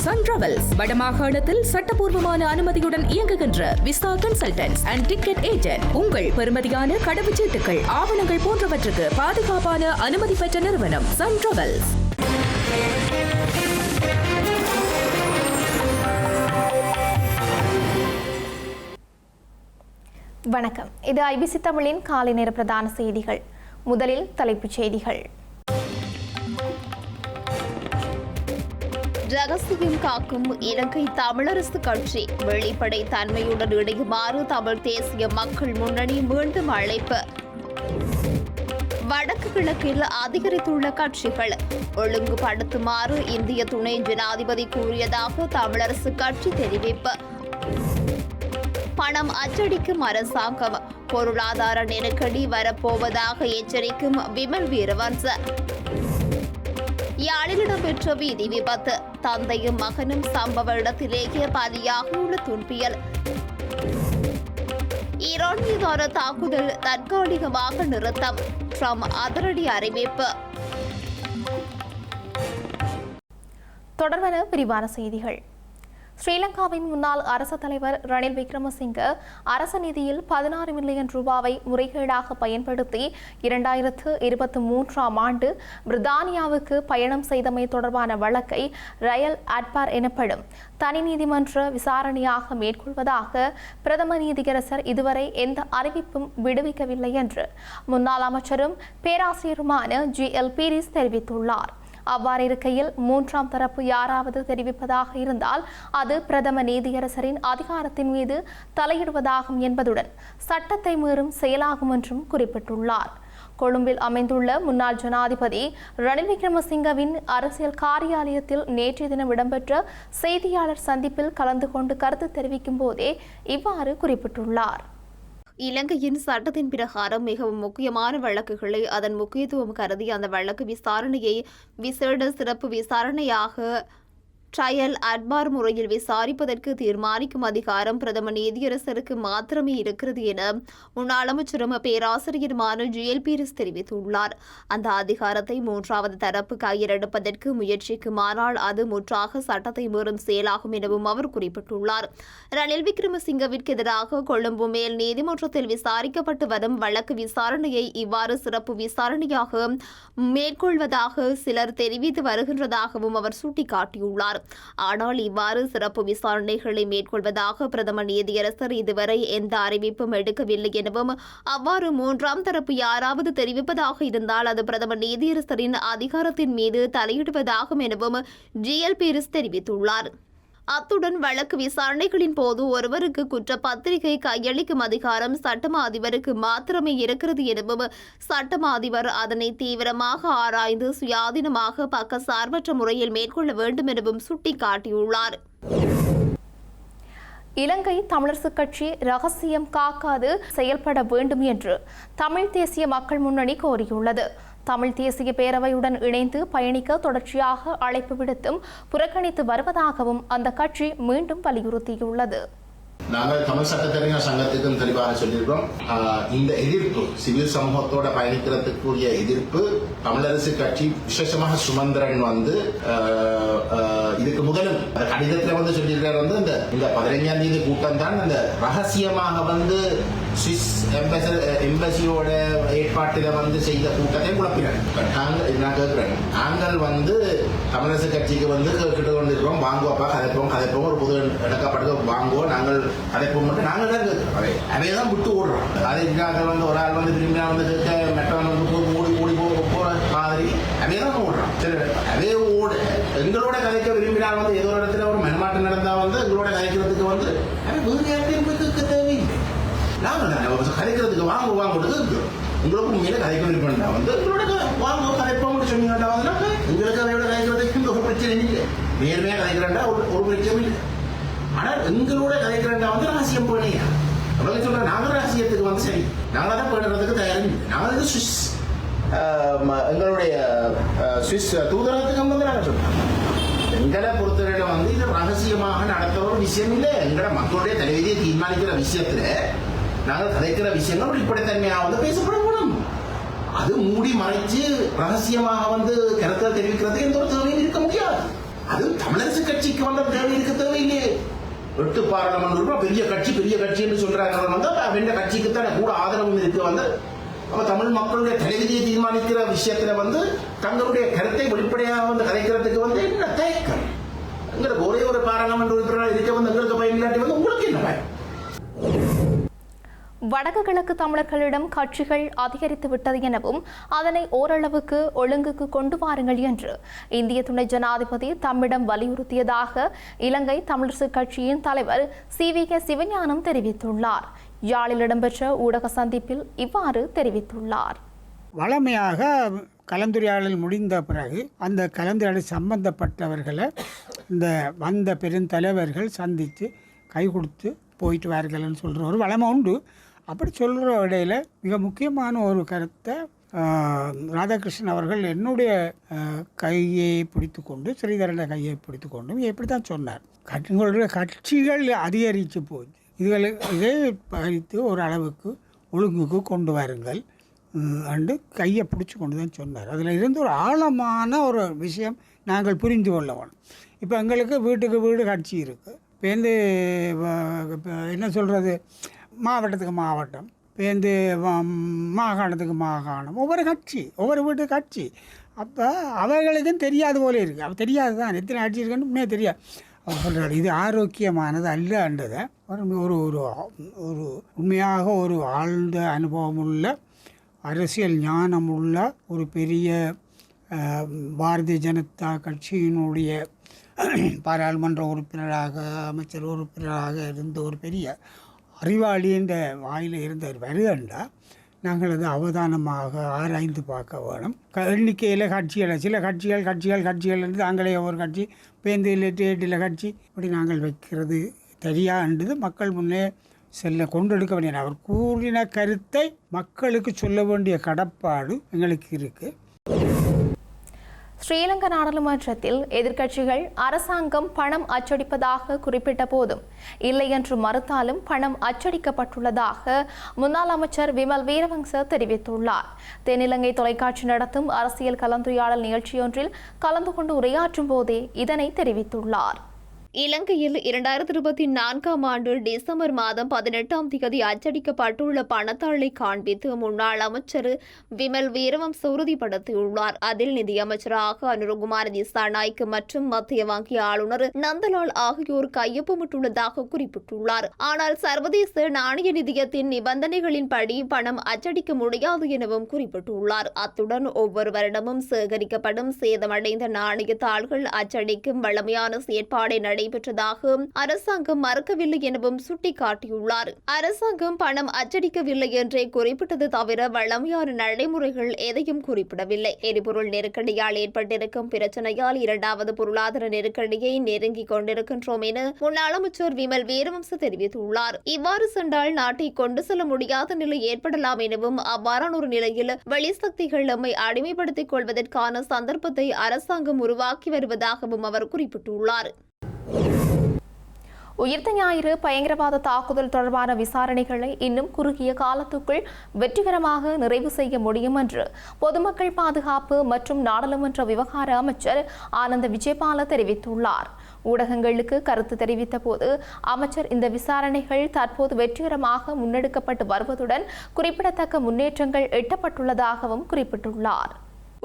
Sun travels வடமாகாணத்தில் சட்டபூர்வமான அனுமதியுடன் இயங்குகின்ற visa consultants and ticket agent. உங்கள் பெறுமதியான கடவுச்சீட்டுகள், ஆவணங்கள் போன்றவற்றுக்கு பாதுகாப்பான அனுமதி பெற்ற நிறுவனம் சன் டிராவல்ஸ். வணக்கம். இது ஐபிசி தமிழின் காலை நேர பிரதான செய்திகள். முதலில் தலைப்புச் செய்திகள். ரகசியம் காக்கும் இலங்கை தமிழரசு கட்சி வெளிப்படை தன்மையுடன் இணையுமாறு தமிழ் தேசிய மக்கள் முன்னணி மீண்டும் அழைப்பு. வடக்கு கிழக்கில் அதிகரித்துள்ள கட்சிகள் ஒழுங்குபடுத்துமாறு இந்திய துணை ஜனாதிபதி கூறியதாக தமிழரசு கட்சி தெரிவிப்பு. பணம் அச்சடிக்கும் அரசாங்கம், பொருளாதார நெருக்கடி வரப்போவதாக எச்சரிக்கும் விமல் வீரவன்ச. யாழில் இடம்பெற்ற வீதி விபத்து, தந்தையும் மகனும் சம்பவ இடத்திலேயே பலியாகியுள்ள துன்பியல். ஈரான் மீதான தாக்குதல் தற்காலிகமாக நிறுத்தம், ட்ரம்ப் அதிரடி அறிவிப்பு. தொடர்பான விரிவான செய்திகள். ஸ்ரீலங்காவின் முன்னாள் அரசு தலைவர் ரணில் விக்ரமசிங்க அரசு நிதியில் 16 மில்லியன் ரூபாவை முறைகேடாக பயன்படுத்தி 2023ஆம் ஆண்டு பிரித்தானியாவுக்கு பயணம் செய்தமை தொடர்பான வழக்கை ரயல் அட்பார் எனப்படும் தனி நீதிமன்ற விசாரணையாக மேற்கொள்வதாக பிரதம நீதியரசர் இதுவரை எந்த அறிவிப்பும் விடுவிக்கவில்லை என்று முன்னாள் அமைச்சரும் பேராசிரியருமான GL பீரிஸ் தெரிவித்துள்ளார். அவ்வாறு இருக்கையில் மூன்றாம் தரப்பு யாராவது தெரிவிப்பதாக இருந்தால் அது பிரதம நீதியரசரின் அதிகாரத்தின் மீது தலையிடுவதாகும் என்பதுடன் சட்டத்தை மீறும் செயலாகும் என்றும் குறிப்பிட்டுள்ளார். கொழும்பில் அமைந்துள்ள முன்னாள் ஜனாதிபதி ரணில் விக்ரமசிங்கவின் அரசியல் காரியாலயத்தில் நேற்றைய தினம் இடம்பெற்ற செய்தியாளர் சந்திப்பில் கலந்து கொண்டு கருத்து தெரிவிக்கும் போதே இவ்வாறு குறிப்பிட்டுள்ளார். இலங்கையின் சட்டத்தின் பிரகாரம் மிகவும் முக்கியமான வழக்குகளை அதன் முக்கியத்துவம் கருதி அந்த வழக்கு விசாரணையை விசேட சிறப்பு விசாரணையாக ட்ரையல் அட்பார் முறையில் விசாரிப்பதற்கு தீர்மானிக்கும் அதிகாரம் பிரதம நீதியரசருக்கு மாத்திரமே இருக்கிறது என முன்னாள் அமைச்சரும் பேராசிரியருமான GL பீரிஸ் தெரிவித்துள்ளார். அந்த அதிகாரத்தை மூன்றாவது தரப்பு கையிலெடுப்பதற்கு முயற்சிக்குமானால் அது முற்றாக சட்டத்தை மீறும் செயலாகும் எனவும் அவர் குறிப்பிட்டுள்ளார். ரணில் விக்ரமசிங்கவிற்கு எதிராக கொழும்பு மேல் நீதிமன்றத்தில் விசாரிக்கப்பட்டு வரும் வழக்கு விசாரணையை இவ்வாறு சிறப்பு விசாரணையாக மேற்கொள்வதாக சிலர் தெரிவித்து வருகின்றதாகவும் அவர் சுட்டிக்காட்டியுள்ளார். ஆனால் இவ்வாறு சிறப்பு விசாரணைகளை மேற்கொள்வதாக பிரதம நீதியரசர் இதுவரை எந்த அறிவிப்பும் எடுக்கவில்லை எனவும் அவ்வாறு மூன்றாம் தரப்பு யாராவது தெரிவிப்பதாக இருந்தால் அது பிரதம நீதியரசரின் அதிகாரத்தின் மீது தலையிடுவதாகும் எனவும் GL பீரிஸ் தெரிவித்துள்ளார். அத்துடன் வழக்கு விசாரணைகளின் போது ஒருவருக்கு குற்றப்பத்திரிகை கையளிக்கும் அதிகாரம் சட்டமா அதிபருக்கு மாத்திரமே இருக்கிறது எனவும் சட்டமா அதிபர் அதனை தீவிரமாக ஆராய்ந்து சுயாதீனமாக பக்கசார்பற்ற முறையில் மேற்கொள்ள வேண்டும் எனவும் சுட்டிக்காட்டியுள்ளார். இலங்கை தமிழரசு கட்சி ரகசியம் காக்காது செயல்பட வேண்டும் என்று தமிழ் தேசிய மக்கள் முன்னணி கோரியுள்ளது. தமிழ் தேசிய பேரவையுடன் இணைந்து பயணிக்க தொடர்ச்சியாக அழைப்பு விடுத்தும் புறக்கணித்து வருவதாகவும் அந்த கட்சி மீண்டும் வலியுறுத்தியுள்ளது. நாங்கள் தமிழ் சட்டத்தறிஞர் சங்கத்துக்கும் தெளிவாக சொல்லியிருக்கோம். இந்த எதிர்ப்பு சிவில் சமூகத்தோட பயணிக்கிறதுக்குரிய எதிர்ப்பு தமிழரசு கட்சி விசேஷமாக சுமந்திரன் இதுக்கு முதலும் கடிதத்தில் சொல்லியிருக்காரு. இந்த 15ஆம் தேதி கூட்டம் தான் அந்த ரகசியமாக சுவிஸ் எம்பசியோட ஏற்பாட்டில் செய்த கூட்டத்தை குழப்பினார். நான் கேட்கிறேன், நாங்கள் தமிழரசு கட்சிக்கு கேட்டு கொண்டிருக்கிறோம், வாங்குவோப்பா கதைப்போம் ஒரு புது இடக்கப்படுக்க வாங்குவோம், நாங்கள் கதைப்போம் மட்டும் நாங்கள் தான் கேட்கிறோம். அவையதான் விட்டு ஓடுறோம். அதை ஒரு ஆள் விரும்பினா கேட்க மெட்டவன் ஓடி போற மாதிரி அவையதான் ஓடுறோம். சரி, அதே ஓடு எங்களோட கதைக்க விரும்பினால் ஏதோ இடத்துல ஒரு மனமாட்டம் நடந்தா எங்களோட கதைக்கிறதுக்கு வேறு யார்ட்டையும் கேட்க தேவையில்லை. நாங்கள் கதைக்கிறதுக்கு வாங்குறதுக்கு இருக்கிறோம். உங்களுக்கு உண்மையில கதைக்க விருப்பம்னா எங்களோட வாங்க கதைப்போம் சொன்னீங்கன்னா எங்களுக்கு அதையோட கதைக்கிறதுக்கு ஒரு பிரச்சனை இல்லை. நேர்மையா கதைக்கிறா ஒரு பிரச்சனை இல்லை. ஆனால் எங்களோட கதைக்கிறா ரகசியம் போனீங்க அப்படின்னு சொல்ற நாங்கள் ரகசியத்துக்கு சரி நாங்கள் தான் போயிடுறதுக்கு தயாரில்லை. நாங்கள் சுவிஸ் எங்களுடைய சுவிஸ் தூதரகத்துக்கு நாங்கள் சொல்றோம். எங்களை பொறுத்தவரையில இது ரகசியமாக நடத்த ஒரு விஷயம் இல்லை. எங்களோட மக்களுடைய தலைவிதியை தீர்மானிக்கிற விஷயத்துல நாங்கள் கதைக்கிற விஷயங்கள் வெளிப்படைத்தன்மையாக பேசப்படக்கூடும். அது மூடி மறைச்சு ரகசியமாக கருத்தை தெரிவிக்கிறதுக்கு எந்த ஒரு தேவையும் இருக்க முடியாது. அது தமிழரசு கட்சி கட்சிக்கு வந்த தேவையில்லையே. 8 பாராளுமன்ற உறுப்பினர் பெரிய கட்சி என்று சொல்றாங்க வந்து அவன் கட்சிக்கு தான் கூட ஆதரவும் இருக்கு வந்து. அப்ப தமிழ் மக்களுடைய தலைவிதியை தீர்மானிக்கிற விஷயத்துல வந்து தங்களுடைய கருத்தை வெளிப்படையாக வந்து கலைக்கிறதுக்கு வந்து என்ன தயக்கம்? எங்களுக்கு ஒரே ஒரு பாராளுமன்ற உறுப்பினர் இருக்க வந்து எங்களுக்கு பயன் இல்லாட்டி வந்து உங்களுக்கு என்ன பயன்? வடக்கு கிழக்கு தமிழர்களிடம் கட்சிகள் அதிகரித்து விட்டது எனவும் அதனை ஓரளவுக்கு ஒழுங்குக்கு கொண்டு வாருங்கள் என்று இந்திய துணை ஜனாதிபதி தம்மிடம் வலியுறுத்தியதாக இலங்கை தமிழரசு கட்சியின் தலைவர் CVK சிவஞானம் தெரிவித்துள்ளார். யாழில் இடம்பெற்ற ஊடக சந்திப்பில் இவ்வாறு தெரிவித்துள்ளார். வழமையாக கலந்துரையாடல் முடிந்த பிறகு அந்த கலந்துரையாடல் சம்பந்தப்பட்டவர்களை இந்த வந்த பெருந்தலைவர்கள் சந்தித்து கை கொடுத்து போயிட்டு வார்கள்னு சொல்கிற ஒரு வழமை உண்டு. அப்படி சொல்கிற இடையில் மிக முக்கியமான ஒரு கருத்தை ராதாகிருஷ்ணன் அவர்கள் என்னுடைய கையை பிடித்து கொண்டு ஸ்ரீதரனுடைய கையை பிடித்து கொண்டு எப்படி தான் சொன்னார், உங்களுடைய கட்சிகள் அதிகரித்து போச்சு, இதை பறித்து ஒரு அளவுக்கு ஒழுங்குக்கு கொண்டு வாருங்கள் அண்டு கையை பிடிச்சி கொண்டு தான் சொன்னார். அதில் இருந்து ஒரு ஆழமான ஒரு விஷயம் நாங்கள் புரிந்து கொள்ள வேணும். இப்போ எங்களுக்கு வீட்டுக்கு வீடு கட்சி இருக்குது. பேருந்து என்ன சொல்கிறது, மாவட்டத்துக்கு மாவட்டம், பேருந்து மாகாணத்துக்கு மாகாணம், ஒவ்வொரு கட்சி ஒவ்வொரு வீட்டு கட்சி. அப்போ அவர்களுக்கும் தெரியாது போல இருக்குது. அப்போ தெரியாது தான் எத்தனை கட்சி இருக்குன்னு உண்மையாக தெரியாது. அவர் சொல்கிறார் இது ஆரோக்கியமானது அல்லன்றதை ஒரு ஒரு ஒரு உண்மையாக ஒரு ஆழ்ந்த அனுபவமுள்ள அரசியல் ஞானமுள்ள ஒரு பெரிய பாரதிய ஜனதா கட்சியினுடைய பாராளுமன்ற உறுப்பினராக அமைச்சர் உறுப்பினராக இருந்த ஒரு பெரிய அறிவாளி என்ற வாயில் இருந்தவர் வருகண்டா நாங்கள் அது அவதானமாக ஆராய்ந்து பார்க்க வேணும். எண்ணிக்கையில் கட்சிகளை சில கட்சிகள் என்று தாங்களே ஒரு கட்சி பேந்தில் டேட்டில் கட்சி இப்படி நாங்கள் வைக்கிறது தெரியாண்டது மக்கள் முன்னே செல்ல கொண்டெடுக்க வேண்டிய அவர் கூறின கருத்தை மக்களுக்கு சொல்ல வேண்டிய கடப்பாடு எங்களுக்கு இருக்குது. ஸ்ரீலங்கா நாடாளுமன்றத்தில் எதிர்க்கட்சிகள் அரசாங்கம் பணம் அச்சடிப்பதாக குறிப்பிட்ட போதும் இல்லை என்று மறுத்தாலும் பணம் அச்சடிக்கப்பட்டுள்ளதாக முன்னாள் அமைச்சர் விமல் வீரவங்ச தெரிவித்துள்ளார். தென்னிலங்கை தொலைக்காட்சி நடத்தும் அரசியல் கலந்துரையாடல் நிகழ்ச்சியொன்றில் கலந்து கொண்டு உரையாற்றும் போதே இதனை தெரிவித்துள்ளார். இலங்கையில் 2024 ஆண்டு டிசம்பர் மாதம் 18ஆம் தேதி அச்சடிக்கப்பட்டுள்ள பணத்தாளை காண்பித்து முன்னாள் அமைச்சர் விமல் வீரவம்ச உறுதிப்படுத்தியுள்ளார். அதில் நிதியமைச்சராக அனுரகுமார் திசாநாயக்க மற்றும் மத்திய வங்கி ஆளுநர் நந்தலால் ஆகியோர் கையொப்பமிட்டுள்ளதாக குறிப்பிட்டுள்ளார். ஆனால் சர்வதேச நாணய நிதியத்தின் நிபந்தனைகளின்படி பணம் அச்சடிக்க முடியாது எனவும் குறிப்பிட்டுள்ளார். அத்துடன் ஒவ்வொரு வருடமும் சேகரிக்கப்படும் சேதமடைந்த நாணய தாள்கள் அச்சடிக்கும் வழமையான செயற்பாடை நடைபெற்றதாக அரசாங்கம் மறுக்கவில்லை எனவும் சுட்டிக்காட்டியுள்ளார். அரசாங்கம் பணம் அச்சடிக்கவில்லை என்றே குறிப்பிட்டது தவிர வழமையான நடைமுறைகள் எதையும் குறிப்பிடவில்லை. எரிபொருள் நெருக்கடியால் ஏற்பட்டிருக்கும் பிரச்சனையால் 2வது பொருளாதார நெருக்கடியை நெருங்கிக் கொண்டிருக்கின்றோம் என முன்னாள் அமைச்சர் விமல் வீரவம்ச தெரிவித்துள்ளார். இவ்வாறு சென்றால் நாட்டை கொண்டு செல்ல முடியாத நிலை ஏற்படலாம் எனவும் அவ்வாறான ஒரு நிலையில் வெளிசக்திகள் நம்மை அடிமைப்படுத்திக் கொள்வதற்கான சந்தர்ப்பத்தை அரசாங்கம் உருவாக்கி வருவதாகவும் அவர் குறிப்பிட்டுள்ளார். உயிர்த்த ஞாயிறு பயங்கரவாத தாக்குதல் தொடர்பான விசாரணைகளை இன்னும் குறுகிய காலத்துக்குள் வெற்றிகரமாக நிறைவு செய்ய முடியும் என்று பொதுமக்கள் பாதுகாப்பு மற்றும் நாடாளுமன்ற விவகார அமைச்சர் ஆனந்த விஜயபால தெரிவித்துள்ளார். ஊடகங்களுக்கு கருத்து தெரிவித்த போது அமைச்சர் இந்த விசாரணைகள் தற்போது வெற்றிகரமாக முன்னெடுக்கப்பட்டு வருவதுடன் குறிப்பிடத்தக்க முன்னேற்றங்கள் எட்டப்பட்டுள்ளதாகவும் குறிப்பிட்டுள்ளார்.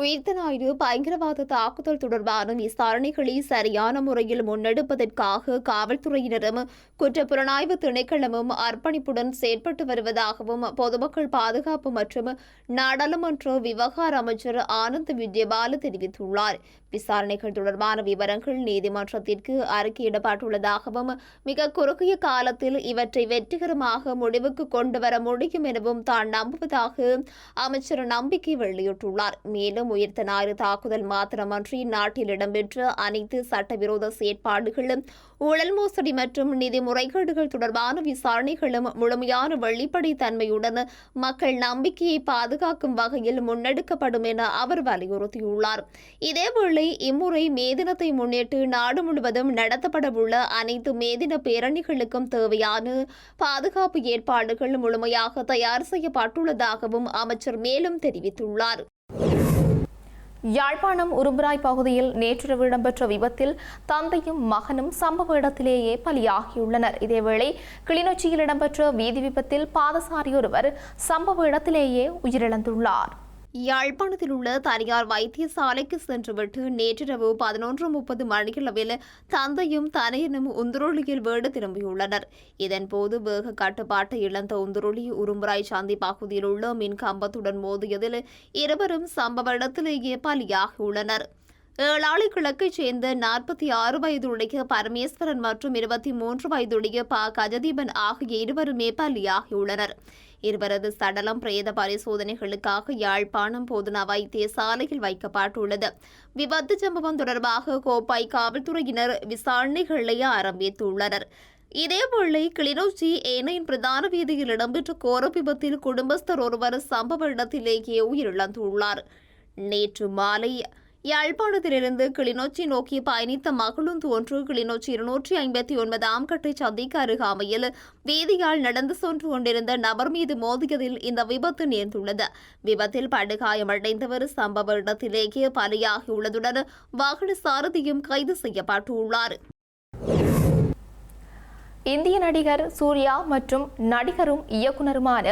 உயிர்த்த ஞாயிறு பயங்கரவாத தாக்குதல் தொடர்பான விசாரணைகளை சரியான முறையில் முன்னெடுப்பதற்காக காவல்துறையினரும் குற்றப்புலனாய்வு திணைக்களமும் அர்ப்பணிப்புடன் செயற்பட்டு வருவதாகவும் பொதுமக்கள் பாதுகாப்பு மற்றும் நாடாளுமன்ற விவகார அமைச்சர் ஆனந்த் விஜயபால தெரிவித்துள்ளார். விசாரணைகள் தொடர்பான விவரங்கள் நீதிமன்றத்திற்கு அறிக்கையிடப்பட்டுள்ளதாகவும் மிக குறுகிய காலத்தில் இவற்றை வெற்றிகரமாக முடிவுக்கு கொண்டு வர முடியும் எனவும் தான் நம்புவதாக அமைச்சர் நம்பிக்கை வெளியிட்டுள்ளார். மேலும் உயிர்த்த ஞாயிறு தாக்குதல் மாத்திரமன்றி நாட்டில் இடம்பெற்ற அனைத்து சட்டவிரோத செயற்பாடுகளும் ஊழல் மோசடி மற்றும் நிதி முறைகேடுகள் தொடர்பான விசாரணைகளும் முழுமையான வெளிப்படைத்தன்மையுடன் மக்கள் நம்பிக்கையை பாதுகாக்கும் வகையில் முன்னெடுக்கப்படும் என அவர் வலியுறுத்தியுள்ளார். இதேவேளை இம்முறை மே தினத்தை முன்னிட்டு நாடு முழுவதும் நடத்தப்படவுள்ள அனைத்து மே தின பேரணிகளுக்கும் தேவையான பாதுகாப்பு ஏற்பாடுகள் முழுமையாக தயார் செய்யப்பட்டுள்ளதாகவும் அமைச்சர் மேலும் தெரிவித்துள்ளார். யாழ்ப்பாணம் உரும்புராய் பகுதியில் நேற்றிரவு இடம்பெற்ற விபத்தில் தந்தையும் மகனும் சம்பவ இடத்திலேயே பலியாகியுள்ளனர். இதேவேளை கிளிநொச்சியில் இடம்பெற்ற வீதி விபத்தில் பாதசாரி ஒருவர் சம்பவ இடத்திலேயே உயிரிழந்துள்ளார். யாழ்ப்பாணத்தில் உள்ள தனியார் வைத்தியசாலைக்கு சென்றுவிட்டு நேற்றிரவு 11:30 மணியளவில் தந்தையும் தனையனும் உந்துருளியில் வீடு திரும்பியுள்ளனர். இதன்போது வேக கட்டுப்பாட்டை இழந்த உந்துருளி உரும்புராய் சந்தி பகுதியில் உள்ள மின் கம்பத்துடன் மோதியதில் இருவரும் சம்பவ இடத்திலேயே பலியாகியுள்ளனர். ஏழாளி கிழக்கைச் சேர்ந்த 46 வயதுடைய பரமேஸ்வரன் மற்றும் 23 வயதுடைய கஜதீபன் ஆகிய இருவருமே பலியாகியுள்ளனர். இருவரது சடலம் பிரேத பரிசோதனைகளுக்காக யாழ்ப்பாணம் போதனா வைத்தியசாலையில் வைக்கப்பட்டுள்ளது. விபத்து சம்பவம் தொடர்பாக கோப்பாய் காவல்துறையினர் விசாரணைகளை ஆரம்பித்துள்ளனர். இதேவேளை கிளிநொச்சி ஏனையின் பிரதான வீதியில் இடம்பெற்ற கோர விபத்தில் குடும்பஸ்தர் ஒருவர் சம்பவ இடத்திலேயே உயிரிழந்துள்ளார். நேற்று மாலை யாழ்ப்பாணத்திலிருந்து கிளிநொச்சி நோக்கி பயணித்த மகளுந்து ஒன்று கிளிநொச்சி 259 கட்டை சந்திக்கு அருகாமையில் வீதியால் நடந்து சென்று கொண்டிருந்த நபர் மீது மோதியதில் இந்த விபத்து நேர்ந்துள்ளது. விபத்தில் படுகாயமடைந்தவர் சம்பவ இடத்திலேயே பலியாகியுள்ளதுடன் வாகன சாரதியும் கைது செய்யப்பட்டுள்ளார். இந்திய நடிகர் சூர்யா மற்றும் நடிகரும் இயக்குனருமான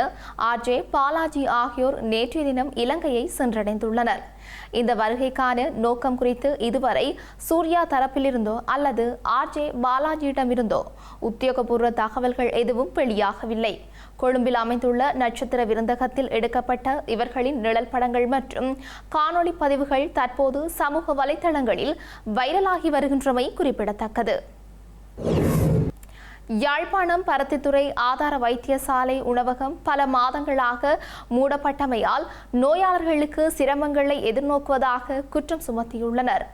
RJ பாலாஜி ஆகியோர் நேற்றைய தினம் இலங்கையை சென்றடைந்துள்ளனர். இந்த வருகைக்கான நோக்கம் குறித்து இதுவரை சூர்யா தரப்பிலிருந்தோ அல்லது RJ பாலாஜியிடமிருந்தோ உத்தியோகபூர்வ தகவல்கள் எதுவும் வெளியாகவில்லை. கொழும்பில் அமைந்துள்ள நட்சத்திர விருந்தகத்தில் எடுக்கப்பட்ட இவர்களின் நிழல் படங்கள் மற்றும் காணொளி பதிவுகள் தற்போது சமூக வலைதளங்களில் வைரலாகி வருகின்றமை குறிப்பிடத்தக்கது. யாழ்ப்பாணம் பருத்தித்துறை ஆதார வைத்தியசாலை உணவகம் பல மாதங்களாக மூடப்பட்டமையால் நோயாளர்களுக்கு சிரமங்களை எதிர்நோக்குவதாக குற்றம் சுமத்தியுள்ளனர்.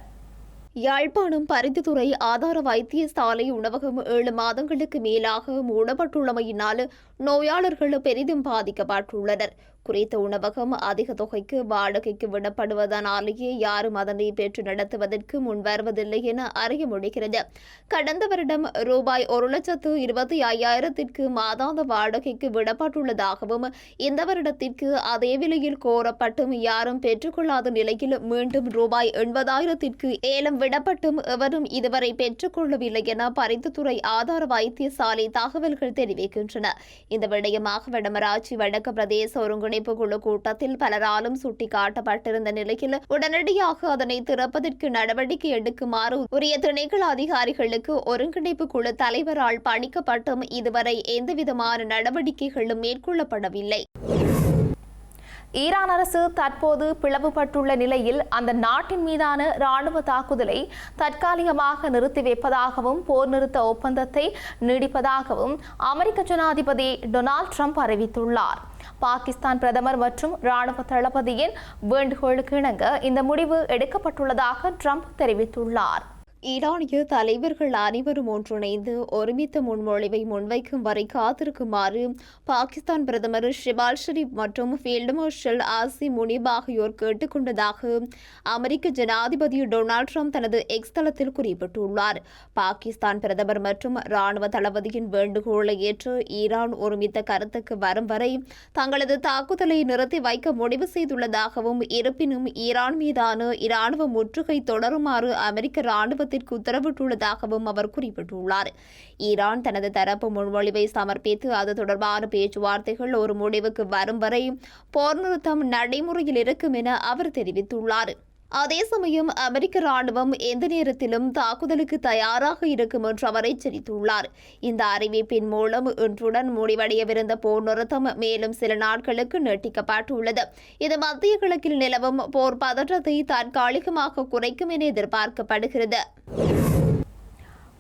யாழ்ப்பாணம் பருத்தித்துறை ஆதார வைத்தியசாலை உணவகம் 7 மாதங்களுக்கு மேலாக மூடப்பட்டுள்ளமையினால் நோயாளர்கள் பெரிதும் பாதிக்கப்பட்டுள்ளனர். குறித்த உணவகம் அதிக தொகைக்கு வாடகைக்கு விடப்படுவதனாலேயே யாரும் அதனை பெற்று நடத்துவதற்கு முன்வருவதில்லை என அறிய முடிகிறது. கடந்த வருடம் ரூபாய் 1,25,000 மாதாந்த வாடகைக்கு விடப்பட்டுள்ளதாகவும் இந்த வருடத்திற்கு அதே விலையில் கோரப்பட்டும் யாரும் பெற்றுக்கொள்ளாத நிலையில் மீண்டும் ரூபாய் 80,000 ஏலம் விடப்பட்டும் எவரும் இதுவரை பெற்றுக்கொள்ளவில்லை என பருத்தித்துறை ஆதார வைத்தியசாலை தகவல்கள் தெரிவிக்கின்றன. இந்த விடயமாக வடமராட்சி வடக்கு பிரதேச ஒருங்கிணைப்பு குழு கூட்டத்தில் பலராலும் சுட்டிக்காட்டப்பட்டிருந்த நிலையில் உடனடியாக அதனை திறப்பதற்கு நடவடிக்கை எடுக்குமாறு உரிய திணைக்கள அதிகாரிகளுக்கு ஒருங்கிணைப்பு குழு தலைவரால் பணிக்கப்பட்டும் இதுவரை எந்தவிதமான நடவடிக்கைகளும் மேற்கொள்ளப்படவில்லை. ஈரான் அரசு தற்போது பிளவுபட்டுள்ள நிலையில் அந்த நாட்டின் மீதான இராணுவ தாக்குதலை தற்காலிகமாக நிறுத்தி வைப்பதாகவும் போர் நிறுத்த ஒப்பந்தத்தை நீடிப்பதாகவும் அமெரிக்க ஜனாதிபதி டொனால்ட் ட்ரம்ப் அறிவித்துள்ளார். பாகிஸ்தான் பிரதமர் மற்றும் இராணுவ தளபதியின் வேண்டுகோளுக்கு இணங்க இந்த முடிவு எடுக்கப்பட்டுள்ளதாக ட்ரம்ப் தெரிவித்துள்ளார். ஈரானிய தலைவர்கள் அனைவரும் ஒன்றிணைந்து ஒருமித்த முன்மொழிவை முன்வைக்கும் வரை காத்திருக்குமாறு பாகிஸ்தான் பிரதமர் ஷெபாஸ் ஷெரீப் மற்றும் ஃபீல்டு மார்ஷல் ஆசிம் முனிப் ஆகியோர் கேட்டுக் கொண்டதாக அமெரிக்க ஜனாதிபதி டொனால்ட் ட்ரம்ப் தனது எக்ஸ் தளத்தில் குறிப்பிட்டுள்ளார். பாகிஸ்தான் பிரதமர் மற்றும் இராணுவ தளபதியின் வேண்டுகோளை ஏற்று ஈரான் ஒருமித்த கருத்துக்கு வரும் வரை தங்களது தாக்குதலை நிறுத்தி வைக்க முடிவு செய்துள்ளதாகவும் இருப்பினும் ஈரான் மீதான இராணுவ முற்றுகை தொடருமாறு அமெரிக்க இராணுவ உத்தரவிட்டுள்ளதாகவும் அவர் குறிப்பிட்டுள்ளார். ஈரான் தனது தரப்பு முன்மொழிவை சமர்ப்பித்து அது தொடர்பான பேச்சுவார்த்தைகள் ஒரு முடிவுக்கு வரும் வரை போர் நிறுத்தம் நடைமுறையில் இருக்கும் என அவர் தெரிவித்துள்ளார். அதே சமயம் அமெரிக்க ராணுவம் எந்த நேரத்திலும் தாக்குதலுக்கு தயாராக இருக்கும் என்று அவர் எச்சரித்துள்ளார். இந்த அறிவிப்பின் மூலம் இன்றுடன் முடிவடையவிருந்த போர் நிறுத்தம் மேலும் சில நாட்களுக்கு நீட்டிக்கப்பட்டுள்ளது. இது மத்திய கிழக்கில் நிலவும் போர் பதற்றத்தை தற்காலிகமாக குறைக்கும் என எதிர்பார்க்கப்படுகிறது.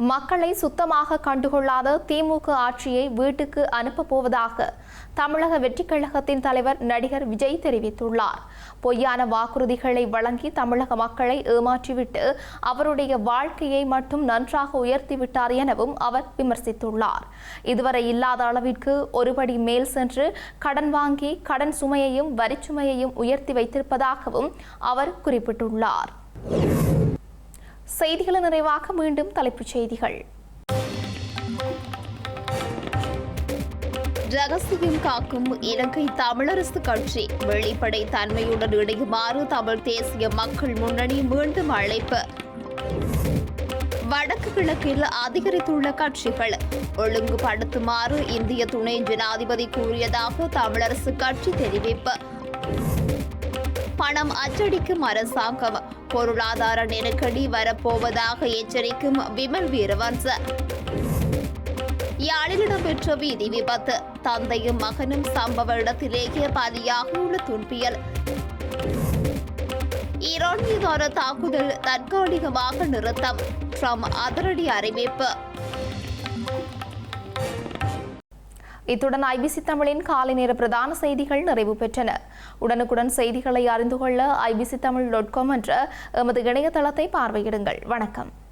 மக்களை சுத்தமாக கண்டுகொள்ளாத திமுக ஆட்சியை வீட்டுக்கு அனுப்பப் போவதாக தமிழக வெற்றிக் கழகத்தின் தலைவர் நடிகர் விஜய் தெரிவித்துள்ளார். பொய்யான வாக்குறுதிகளை வழங்கி தமிழக மக்களை ஏமாற்றிவிட்டு அவருடைய வாழ்க்கையை மட்டும் நன்றாக உயர்த்திவிட்டார் எனவும் அவர் விமர்சித்துள்ளார். இதுவரை இல்லாத அளவிற்கு ஒருபடி மேல் சென்று கடன் வாங்கி கடன் சுமையையும் வரிச்சுமையையும் உயர்த்தி வைத்திருப்பதாகவும் அவர் குறிப்பிட்டுள்ளார். செய்திகளின் நிறைவாக மீண்டும் தலைப்புச் செய்திகள். ரகசியம் காக்கும் இலங்கை தமிழரசு கட்சி வெளிப்படை தன்மையுடன் இணையுமாறு தமிழ் தேசிய மக்கள் முன்னணி மீண்டும் அழைப்பு. வடக்கு கிழக்கில் அதிகரித்துள்ள கட்சிகள் ஒழுங்குபடுத்துமாறு இந்திய துணை ஜனாதிபதி கூறியதாக தமிழரசு கட்சி தெரிவிப்பு. பணம் அச்சடிக்கும் அரசாங்கம், பொருளாதார நெருக்கடி வரப்போவதாக எச்சரிக்கும் விமல் வீரவன்ச. யாழில் இடம்பெற்ற வீதி விபத்து, தந்தையும் மகனும் சம்பவ இடத்திலேயே பலியாகியுள்ள துன்பியல். ஈரான் மீதான தாக்குதல் தற்காலிகமாக நிறுத்தம், ட்ரம்ப் அதிரடி அறிவிப்பு. இத்துடன் ஐபிசி தமிழின் காலை நேர பிரதான செய்திகள் நிறைவு பெற்றன. உடனுக்குடன் செய்திகளை அறிந்து கொள்ள ibctamil.com என்ற எமது இணையதளத்தை பார்வையிடுங்கள். வணக்கம்.